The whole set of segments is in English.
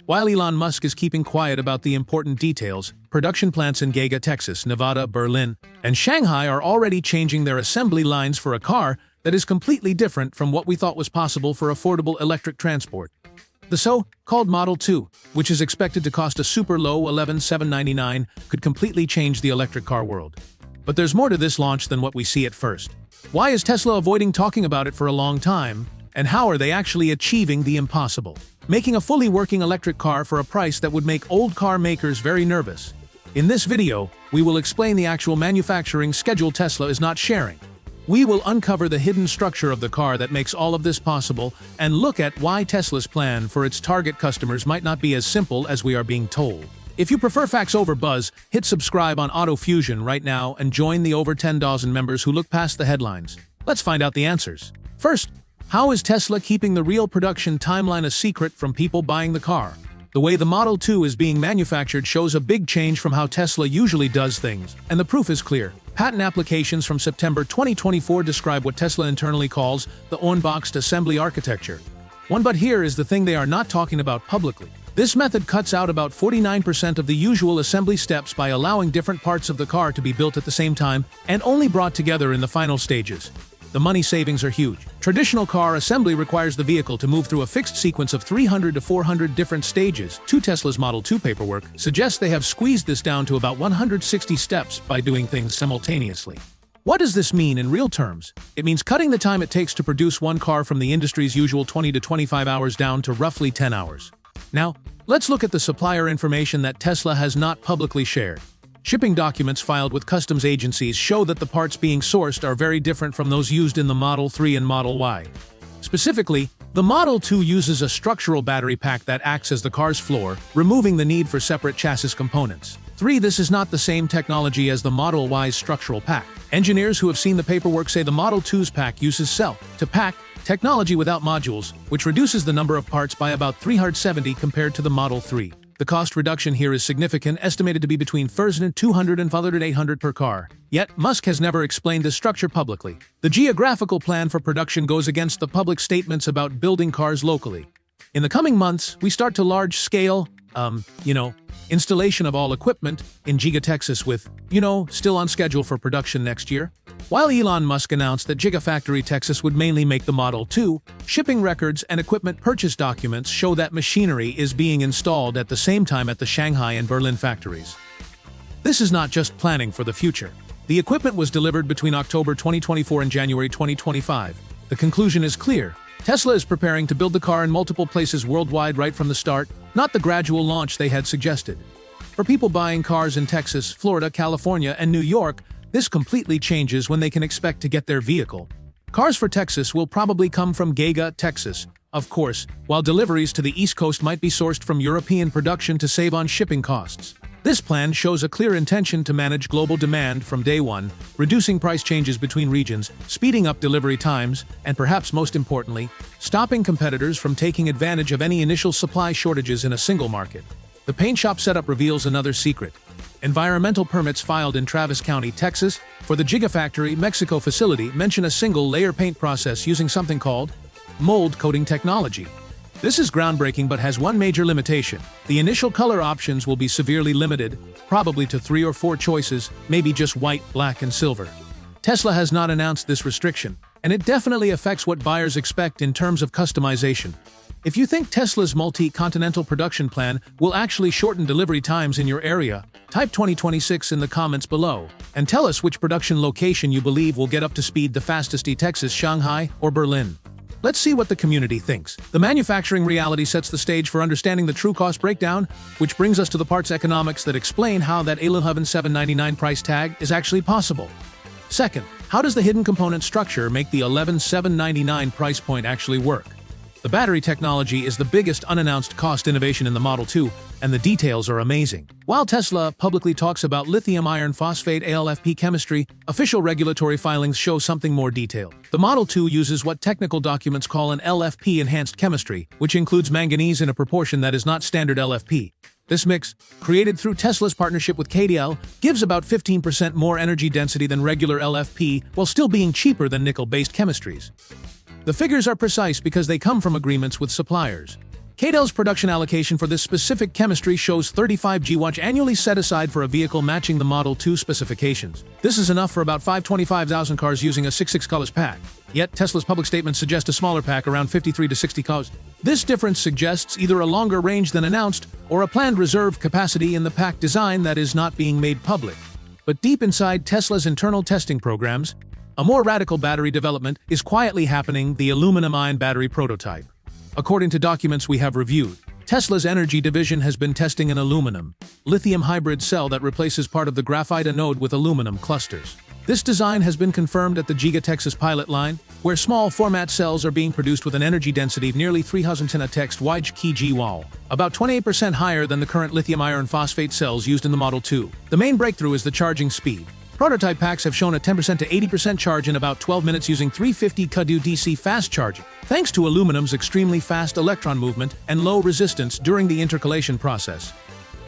While Elon Musk is keeping quiet about the important details, production plants in Giga, Texas, Nevada, Berlin, and Shanghai are already changing their assembly lines for a car that is completely different from what we thought was possible for affordable electric transport. The so-called Model 2, which is expected to cost a super low $11,799, could completely change the electric car world. But there's more to this launch than what we see at first. Why is Tesla avoiding talking about it for a long time? And how are they actually achieving the impossible? Making a fully working electric car for a price that would make old car makers very nervous. In this video, we will explain the actual manufacturing schedule Tesla is not sharing. We will uncover the hidden structure of the car that makes all of this possible and look at why Tesla's plan for its target customers might not be as simple as we are being told. If you prefer facts over buzz, hit subscribe on AutoFusion right now and join the over 10,000 members who look past the headlines. Let's find out the answers. First, how is Tesla keeping the real production timeline a secret from people buying the car? The way the Model 2 is being manufactured shows a big change from how Tesla usually does things, and the proof is clear. Patent applications from September 2024 describe what Tesla internally calls the unboxed assembly architecture. But here is the thing they are not talking about publicly. This method cuts out about 49% of the usual assembly steps by allowing different parts of the car to be built at the same time and only brought together in the final stages. The money savings are huge. Traditional car assembly requires the vehicle to move through a fixed sequence of 300 to 400 different stages. Tesla's Model 2 paperwork suggests they have squeezed this down to about 160 steps by doing things simultaneously. What does this mean in real terms? It means cutting the time it takes to produce one car from the industry's usual 20 to 25 hours down to roughly 10 hours. Now, let's look at the supplier information that Tesla has not publicly shared. Shipping documents filed with customs agencies show that the parts being sourced are very different from those used in the Model 3 and Model Y. Specifically, the Model 2 uses a structural battery pack that acts as the car's floor, removing the need for separate chassis components. This is not the same technology as the Model Y's structural pack. Engineers who have seen the paperwork say the Model 2's pack uses cell-to-pack technology without modules, which reduces the number of parts by about 370 compared to the Model 3. The cost reduction here is significant, estimated to be between $200 and $800 per car. Yet, Musk has never explained this structure publicly. The geographical plan for production goes against the public statements about building cars locally. In the coming months, we start to large-scale, installation of all equipment in Giga, Texas with, still on schedule for production next year. While Elon Musk announced that Gigafactory Texas would mainly make the Model 2, shipping records and equipment purchase documents show that machinery is being installed at the same time at the Shanghai and Berlin factories. This is not just planning for the future. The equipment was delivered between October 2024 and January 2025. The conclusion is clear. Tesla is preparing to build the car in multiple places worldwide right from the start, not the gradual launch they had suggested. For people buying cars in Texas, Florida, California, and New York, this completely changes when they can expect to get their vehicle. Cars for Texas will probably come from Giga, Texas, of course, while deliveries to the East Coast might be sourced from European production to save on shipping costs. This plan shows a clear intention to manage global demand from day one, reducing price changes between regions, speeding up delivery times, and perhaps most importantly, stopping competitors from taking advantage of any initial supply shortages in a single market. The paint shop setup reveals another secret. Environmental permits filed in Travis County, Texas, for the Gigafactory Mexico facility mention a single-layer paint process using something called mold coating technology. This is groundbreaking but has one major limitation. The initial color options will be severely limited, probably to 3 or 4 choices, maybe just white, black, and silver. Tesla has not announced this restriction, and it definitely affects what buyers expect in terms of customization. If you think Tesla's multi-continental production plan will actually shorten delivery times in your area, type 2026 in the comments below, and tell us which production location you believe will get up to speed the fastest: Texas, Shanghai, or Berlin. Let's see what the community thinks. The manufacturing reality sets the stage for understanding the true cost breakdown, which brings us to the parts economics that explain how that $11,799 price tag is actually possible. Second, how does the hidden component structure make the $11,799 price point actually work? The battery technology is the biggest unannounced cost innovation in the Model 2, and the details are amazing. While Tesla publicly talks about lithium iron phosphate ALFP chemistry, official regulatory filings show something more detailed. The Model 2 uses what technical documents call an LFP-enhanced chemistry, which includes manganese in a proportion that is not standard LFP. This mix, created through Tesla's partnership with KDL, gives about 15% more energy density than regular LFP while still being cheaper than nickel-based chemistries. The figures are precise because they come from agreements with suppliers. Cadell's production allocation for this specific chemistry shows 35 GWh annually set aside for a vehicle matching the Model 2 specifications. This is enough for about 525,000 cars using a 66 colors pack. Yet, Tesla's public statements suggest a smaller pack around 53 to 60 cars. This difference suggests either a longer range than announced or a planned reserve capacity in the pack design that is not being made public. But deep inside Tesla's internal testing programs, a more radical battery development is quietly happening: the aluminum-ion battery prototype. According to documents we have reviewed, Tesla's energy division has been testing an aluminum, lithium hybrid cell that replaces part of the graphite anode with aluminum clusters. This design has been confirmed at the Giga Texas pilot line, where small format cells are being produced with an energy density of nearly 3,000 kWh, about 28% higher than the current lithium iron phosphate cells used in the Model 2. The main breakthrough is the charging speed. Prototype packs have shown a 10% to 80% charge in about 12 minutes using 350 kW DC fast charging, thanks to aluminum's extremely fast electron movement and low resistance during the intercalation process.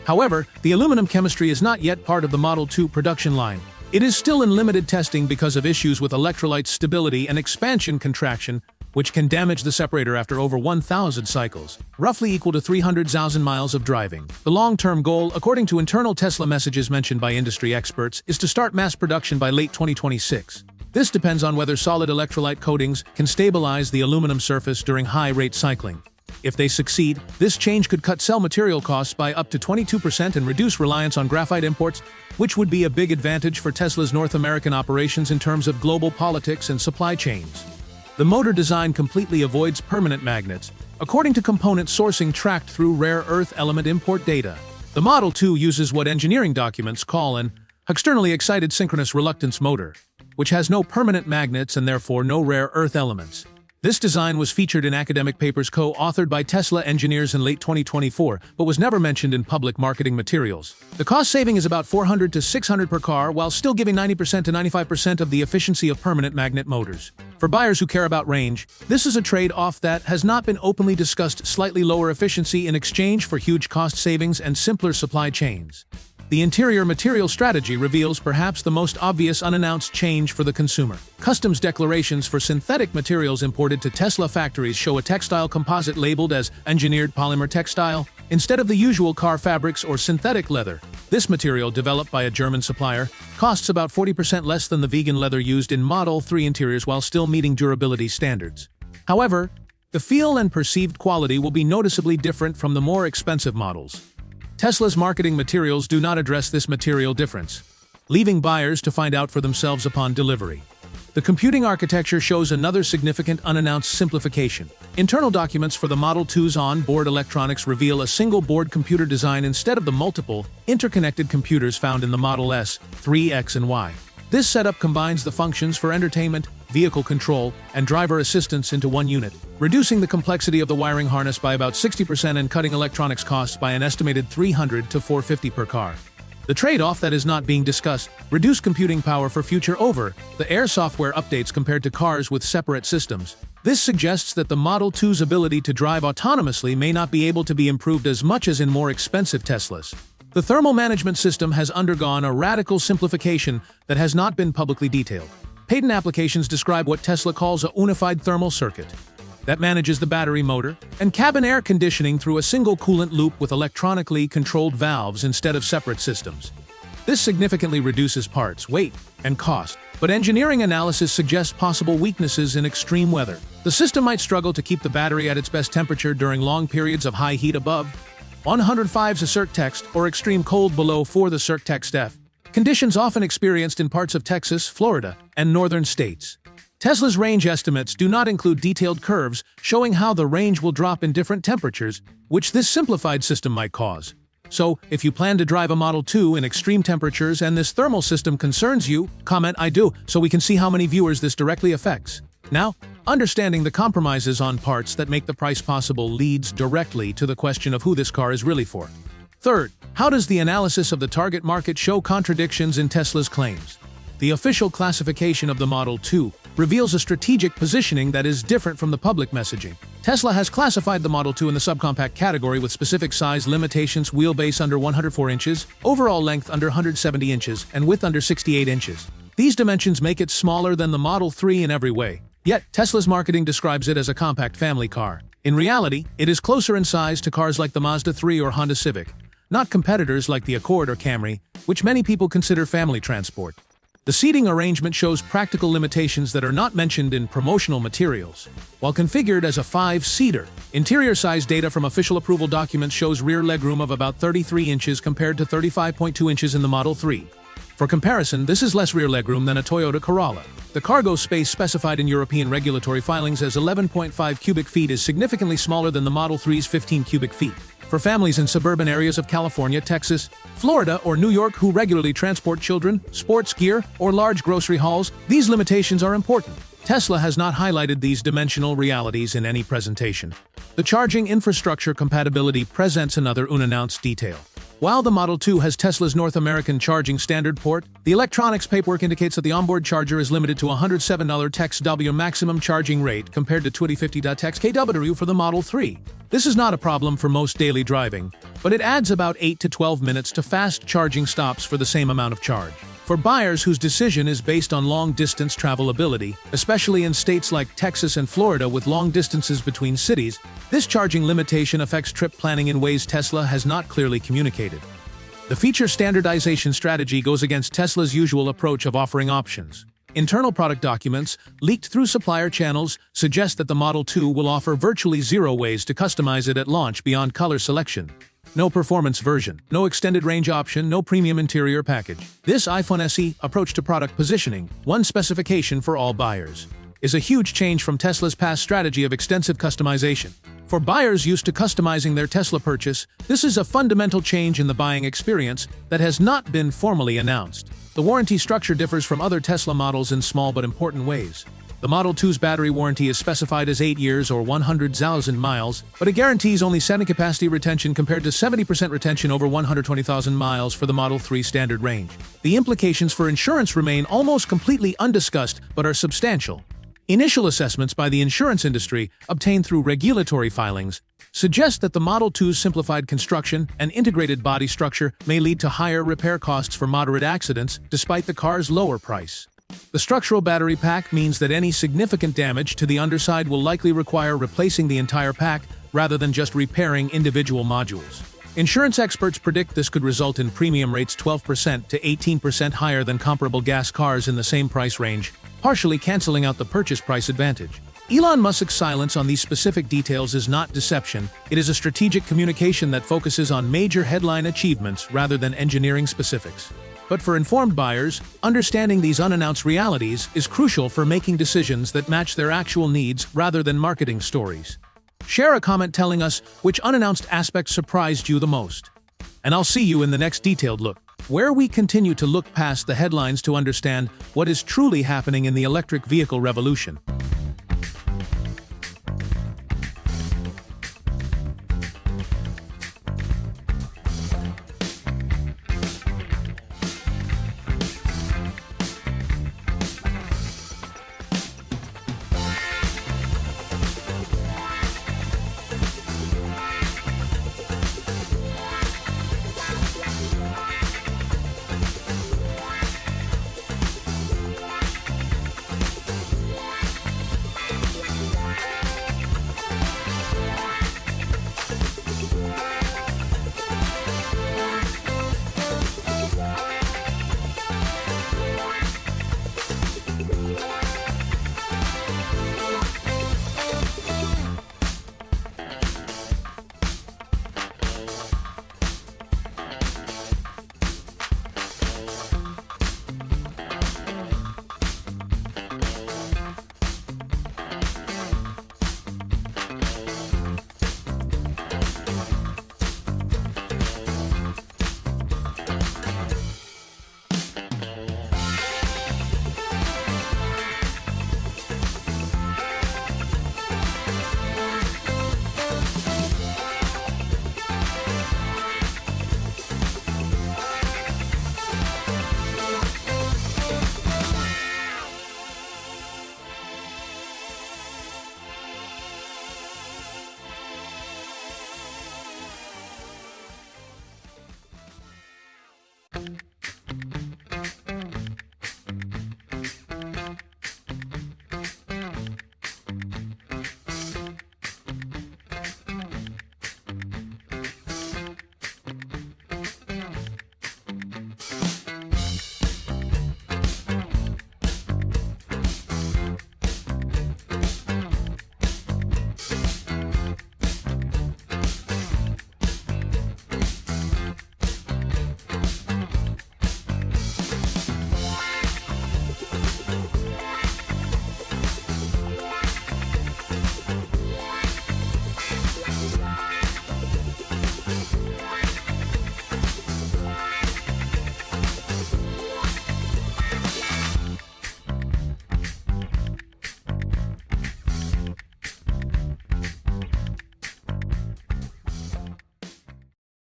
However, the aluminum chemistry is not yet part of the Model 2 production line. It is still in limited testing because of issues with electrolyte stability and expansion contraction, which can damage the separator after over 1,000 cycles, roughly equal to 300,000 miles of driving. The long-term goal, according to internal Tesla messages mentioned by industry experts, is to start mass production by late 2026. This depends on whether solid electrolyte coatings can stabilize the aluminum surface during high-rate cycling. If they succeed, this change could cut cell material costs by up to 22% and reduce reliance on graphite imports, which would be a big advantage for Tesla's North American operations in terms of global politics and supply chains. The motor design completely avoids permanent magnets, according to component sourcing tracked through rare earth element import data. The Model 2 uses what engineering documents call an externally excited synchronous reluctance motor, which has no permanent magnets and therefore no rare earth elements. This design was featured in academic papers co-authored by Tesla engineers in late 2024, but was never mentioned in public marketing materials. The cost saving is about $400 to $600 per car, while still giving 90% to 95% of the efficiency of permanent magnet motors. For buyers who care about range, this is a trade-off that has not been openly discussed: slightly lower efficiency in exchange for huge cost savings and simpler supply chains. The interior material strategy reveals perhaps the most obvious unannounced change for the consumer. Customs declarations for synthetic materials imported to Tesla factories show a textile composite labeled as engineered polymer textile, instead of the usual car fabrics or synthetic leather. This material, developed by a German supplier, costs about 40% less than the vegan leather used in Model 3 interiors while still meeting durability standards. However, the feel and perceived quality will be noticeably different from the more expensive models. Tesla's marketing materials do not address this material difference, leaving buyers to find out for themselves upon delivery. The computing architecture shows another significant unannounced simplification. Internal documents for the Model 2's on-board electronics reveal a single board computer design instead of the multiple, interconnected computers found in the Model S, 3, X, and Y. This setup combines the functions for entertainment, vehicle control, and driver assistance into one unit, reducing the complexity of the wiring harness by about 60% and cutting electronics costs by an estimated $300 to $450 per car. The trade-off that is not being discussed: reduced computing power for future over-the-air software updates compared to cars with separate systems. This suggests that the Model 2's ability to drive autonomously may not be able to be improved as much as in more expensive Teslas. The thermal management system has undergone a radical simplification that has not been publicly detailed. Patent applications describe what Tesla calls a unified thermal circuit that manages the battery, motor, and cabin air conditioning through a single coolant loop with electronically controlled valves instead of separate systems. This significantly reduces parts, weight, and cost, but engineering analysis suggests possible weaknesses in extreme weather. The system might struggle to keep the battery at its best temperature during long periods of high heat above 105 the Circ text or extreme cold below 4 the Circ text F, conditions often experienced in parts of Texas, Florida, and northern states. Tesla's range estimates do not include detailed curves showing how the range will drop in different temperatures, which this simplified system might cause. So, if you plan to drive a Model 2 in extreme temperatures and this thermal system concerns you, comment "I do" so we can see how many viewers this directly affects. Now, understanding the compromises on parts that make the price possible leads directly to the question of who this car is really for. Third, how does the analysis of the target market show contradictions in Tesla's claims? The official classification of the Model 2 reveals a strategic positioning that is different from the public messaging. Tesla has classified the Model 2 in the subcompact category with specific size limitations: wheelbase under 104 inches, overall length under 170 inches, and width under 68 inches. These dimensions make it smaller than the Model 3 in every way. Yet, Tesla's marketing describes it as a compact family car. In reality, it is closer in size to cars like the Mazda 3 or Honda Civic, not competitors like the Accord or Camry, which many people consider family transport. The seating arrangement shows practical limitations that are not mentioned in promotional materials. While configured as a 5-seater, interior size data from official approval documents shows rear legroom of about 33 inches compared to 35.2 inches in the Model 3. For comparison, this is less rear legroom than a Toyota Corolla. The cargo space specified in European regulatory filings as 11.5 cubic feet is significantly smaller than the Model 3's 15 cubic feet. For families in suburban areas of California, Texas, Florida, or New York who regularly transport children, sports gear, or large grocery hauls, these limitations are important. Tesla has not highlighted these dimensional realities in any presentation. The charging infrastructure compatibility presents another unannounced detail. While the Model 2 has Tesla's North American charging standard port, the electronics paperwork indicates that the onboard charger is limited to $107 TeX-W maximum charging rate compared to $2050 TeX-KW for the Model 3. This is not a problem for most daily driving, but it adds about 8 to 12 minutes to fast charging stops for the same amount of charge. For buyers whose decision is based on long-distance travelability, especially in states like Texas and Florida with long distances between cities, this charging limitation affects trip planning in ways Tesla has not clearly communicated. The feature standardization strategy goes against Tesla's usual approach of offering options. Internal product documents, leaked through supplier channels, suggest that the Model 2 will offer virtually zero ways to customize it at launch beyond color selection. No performance version, no extended range option, no premium interior package. This iPhone SE approach to product positioning, one specification for all buyers, is a huge change from Tesla's past strategy of extensive customization. For buyers used to customizing their Tesla purchase, this is a fundamental change in the buying experience that has not been formally announced. The warranty structure differs from other Tesla models in small but important ways. The Model 2's battery warranty is specified as 8 years or 100,000 miles, but it guarantees only 70% capacity retention compared to 70% retention over 120,000 miles for the Model 3 standard range. The implications for insurance remain almost completely undiscussed but are substantial. Initial assessments by the insurance industry, obtained through regulatory filings, suggest that the Model 2's simplified construction and integrated body structure may lead to higher repair costs for moderate accidents despite the car's lower price. The structural battery pack means that any significant damage to the underside will likely require replacing the entire pack rather than just repairing individual modules. Insurance experts predict this could result in premium rates 12% to 18% higher than comparable gas cars in the same price range, partially canceling out the purchase price advantage. Elon Musk's silence on these specific details is not deception, it is a strategic communication that focuses on major headline achievements rather than engineering specifics. But for informed buyers, understanding these unannounced realities is crucial for making decisions that match their actual needs rather than marketing stories. Share a comment telling us which unannounced aspects surprised you the most. And I'll see you in the next detailed look, where we continue to look past the headlines to understand what is truly happening in the electric vehicle revolution.